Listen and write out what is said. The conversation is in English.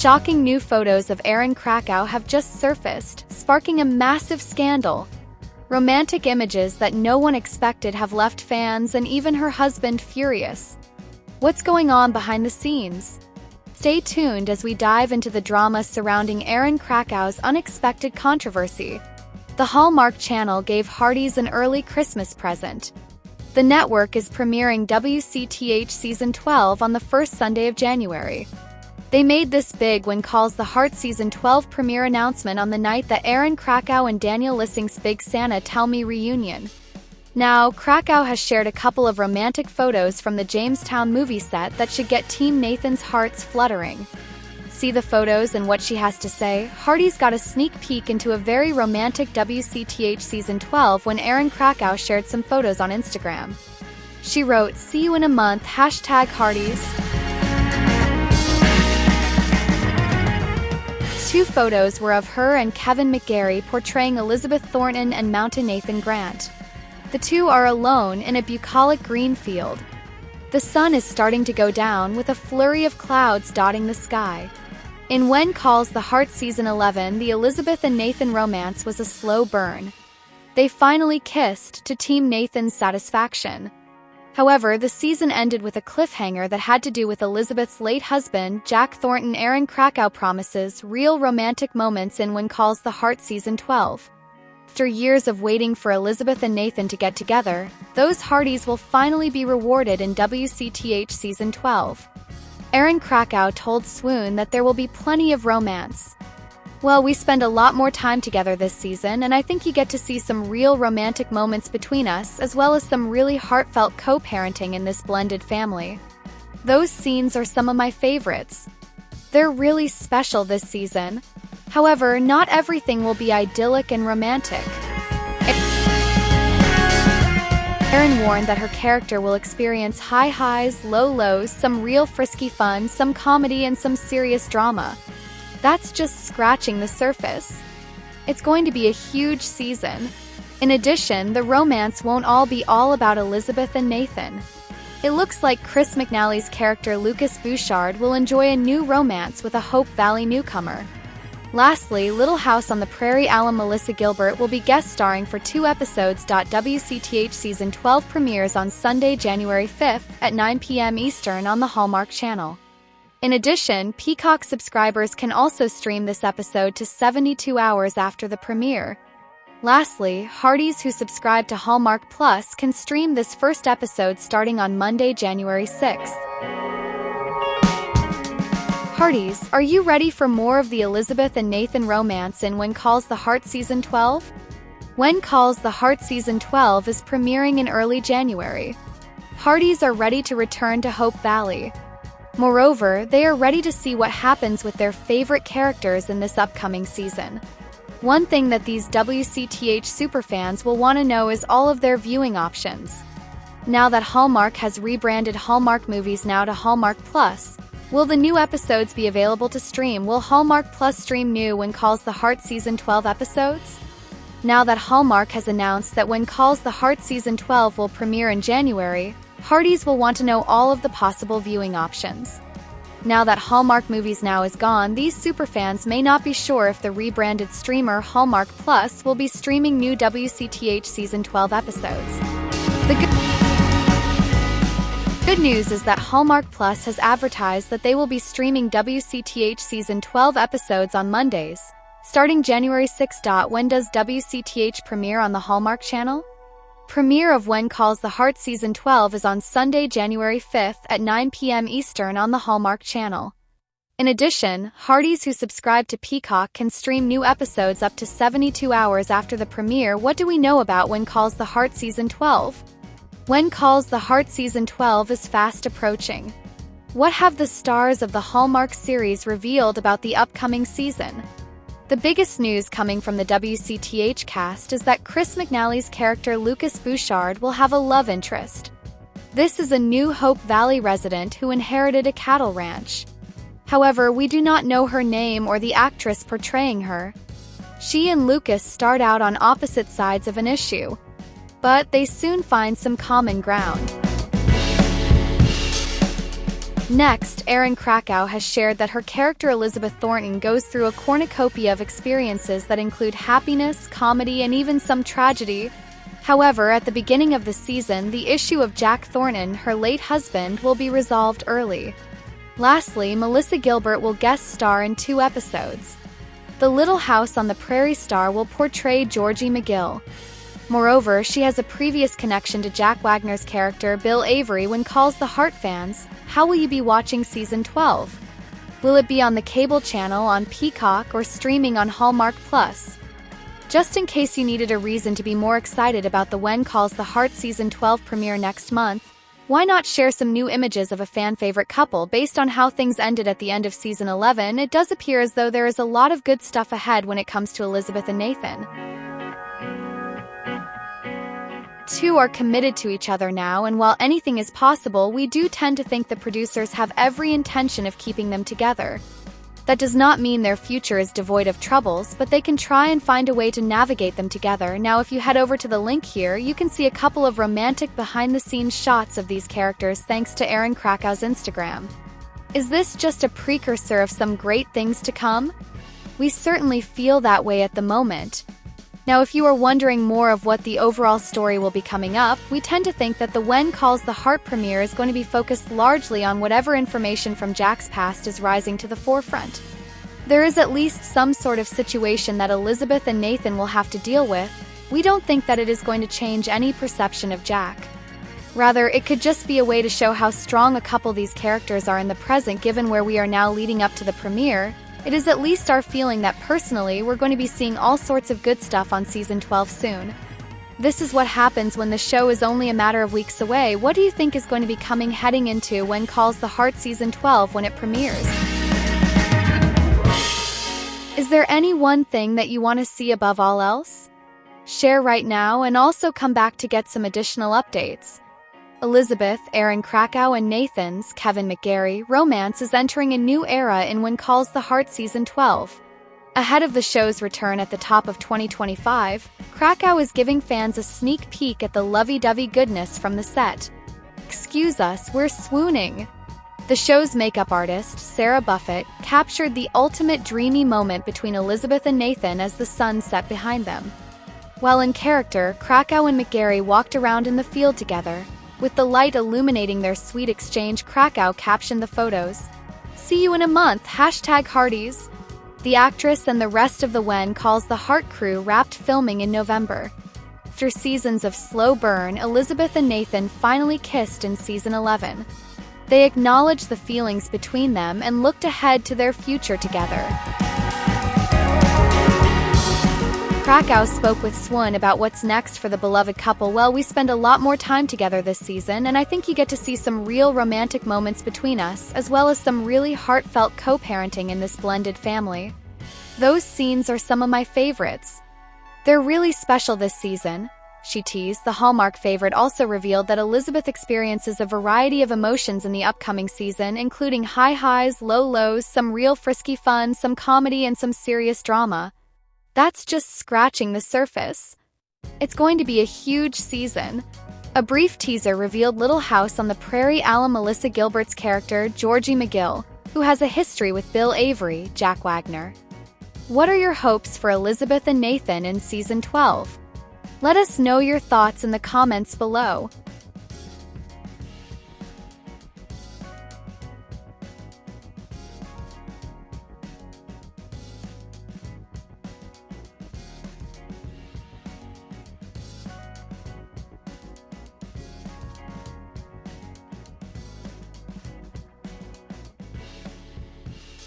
Shocking new photos of Erin Krakow have just surfaced, sparking a massive scandal. Romantic images that no one expected have left fans and even her husband furious. What's going on behind the scenes? Stay tuned as we dive into the drama surrounding Erin Krakow's unexpected controversy. The Hallmark Channel gave Hardys an early Christmas present. The network is premiering WCTH Season 12 on the first Sunday of January. They made this big when calls the Heart Season 12 premiere announcement on the night that Erin Krakow and Daniel Lissing's Big Santa Tell Me reunion. Now, Krakow has shared a couple of romantic photos from the Jamestown movie set that should get Team Nathan's hearts fluttering. See the photos and what she has to say. Hardy's got a sneak peek into a very romantic WCTH Season 12 when Erin Krakow shared some photos on Instagram. She wrote, "See you in a month, #Hardys." Two photos were of her and Kevin McGarry portraying Elizabeth Thornton and Mountain Nathan Grant. The two are alone in a bucolic green field. The sun is starting to go down with a flurry of clouds dotting the sky. In When Calls the Heart Season 11, the Elizabeth and Nathan romance was a slow burn. They finally kissed, to Team Nathan's satisfaction. However, the season ended with a cliffhanger that had to do with Elizabeth's late husband, Jack Thornton. Erin Krakow promises real romantic moments in When Calls the Heart Season 12. After years of waiting for Elizabeth and Nathan to get together, those Hardys will finally be rewarded in WCTH Season 12. Erin Krakow told Swoon that there will be plenty of romance. "Well, we spend a lot more time together this season, and I think you get to see some real romantic moments between us, as well as some really heartfelt co-parenting in this blended family. Those scenes are some of my favorites. They're really special this season. However, not everything will be idyllic and romantic." Erin warned that her character will experience high highs, low lows, some real frisky fun, some comedy, and some serious drama. That's just scratching the surface. It's going to be a huge season. In addition, the romance won't all be all about Elizabeth and Nathan. It looks like Chris McNally's character Lucas Bouchard will enjoy a new romance with a Hope Valley newcomer. Lastly, Little House on the Prairie alum Melissa Gilbert will be guest starring for 2 episodes. WCTH Season 12 premieres on Sunday, January 5th at 9 p.m. Eastern on the Hallmark Channel. In addition, Peacock subscribers can also stream this episode to 72 hours after the premiere. Lastly, Hardys who subscribe to Hallmark Plus can stream this first episode starting on Monday, January 6th. Hardys, are you ready for more of the Elizabeth and Nathan romance in When Calls the Heart Season 12? When Calls the Heart Season 12 is premiering in early January. Hardys are ready to return to Hope Valley. Moreover, they are ready to see what happens with their favorite characters in this upcoming season. One thing that these WCTH superfans will want to know is all of their viewing options. Now that Hallmark has rebranded Hallmark Movies Now to Hallmark Plus, will the new episodes be available to stream? Will Hallmark Plus stream new When Calls the Heart Season 12 episodes? Now that Hallmark has announced that When Calls the Heart Season 12 will premiere in January, Hardys will want to know all of the possible viewing options. Now that Hallmark Movies Now is gone, these superfans may not be sure if the rebranded streamer Hallmark Plus will be streaming new WCTH Season 12 episodes. The good news is that Hallmark Plus has advertised that they will be streaming WCTH Season 12 episodes on Mondays, starting January 6. When does WCTH premiere on the Hallmark Channel? Premiere of When Calls the Heart Season 12 is on Sunday, January 5th at 9 p.m. Eastern on the Hallmark Channel. In addition, Hardys who subscribe to Peacock can stream new episodes up to 72 hours after the premiere. What do we know about When Calls the Heart Season 12? When Calls the Heart Season 12 is fast approaching. What have the stars of the Hallmark series revealed about the upcoming season? The biggest news coming from the WCTH cast is that Chris McNally's character Lucas Bouchard will have a love interest. This is a new Hope Valley resident who inherited a cattle ranch. However, we do not know her name or the actress portraying her. She and Lucas start out on opposite sides of an issue, but they soon find some common ground. Next, Erin Krakow has shared that her character Elizabeth Thornton goes through a cornucopia of experiences that include happiness, comedy, and even some tragedy. However, at the beginning of the season, the issue of Jack Thornton, her late husband, will be resolved early. Lastly, Melissa Gilbert will guest star in 2 episodes. The Little House on the Prairie star will portray Georgie McGill. Moreover, she has a previous connection to Jack Wagner's character Bill Avery. When calls the Heart fans, how will you be watching Season 12? Will it be on the cable channel, on Peacock, or streaming on Hallmark Plus? Just in case you needed a reason to be more excited about the When Calls the Heart Season 12 premiere next month, why not share some new images of a fan-favorite couple based on how things ended at the end of Season 11? It does appear as though there is a lot of good stuff ahead when it comes to Elizabeth and Nathan. Two are committed to each other now, and while anything is possible, we do tend to think the producers have every intention of keeping them together. That does not mean their future is devoid of troubles, but they can try and find a way to navigate them together. Now, if you head over to the link here, you can see a couple of romantic behind-the-scenes shots of these characters thanks to Erin Krakow's Instagram. Is this just a precursor of some great things to come? We certainly feel that way at the moment. Now, if you are wondering more of what the overall story will be coming up, we tend to think that the When Calls the Heart premiere is going to be focused largely on whatever information from Jack's past is rising to the forefront. There is at least some sort of situation that Elizabeth and Nathan will have to deal with. We don't think that it is going to change any perception of Jack. Rather, it could just be a way to show how strong a couple these characters are in the present, given where we are now leading up to the premiere. It is at least our feeling that personally we're going to be seeing all sorts of good stuff on Season 12 soon. This is what happens when the show is only a matter of weeks away. What do you think is going to be coming heading into When Calls the Heart Season 12 when it premieres? Is there any one thing that you want to see above all else? Share right now and also come back to get some additional updates. Elizabeth, Erin Krakow, and Nathan's, Kevin McGarry, romance is entering a new era in When Calls the Heart Season 12. Ahead of the show's return at the top of 2025, Krakow is giving fans a sneak peek at the lovey-dovey goodness from the set. Excuse us, we're swooning. The show's makeup artist, Sarah Buffett, captured the ultimate dreamy moment between Elizabeth and Nathan as the sun set behind them. While in character, Krakow and McGarry walked around in the field together. With the light illuminating their sweet exchange, Krakow captioned the photos. "See you in a month, #Hardies." The actress and the rest of the When Calls the Heart crew wrapped filming in November. After seasons of slow burn, Elizabeth and Nathan finally kissed in Season 11. They acknowledged the feelings between them and looked ahead to their future together. Krakow spoke with Swoon about what's next for the beloved couple. "Well, we spend a lot more time together this season, and I think you get to see some real romantic moments between us, as well as some really heartfelt co-parenting in this blended family. Those scenes are some of my favorites. They're really special this season," she teased. The Hallmark favorite also revealed that Elizabeth experiences a variety of emotions in the upcoming season, including high highs, low lows, some real frisky fun, some comedy, and some serious drama. That's just scratching the surface. It's going to be a huge season. A brief teaser revealed Little House on the Prairie alum Melissa Gilbert's character, Georgie McGill, who has a history with Bill Avery, Jack Wagner. What are your hopes for Elizabeth and Nathan in Season 12? Let us know your thoughts in the comments below.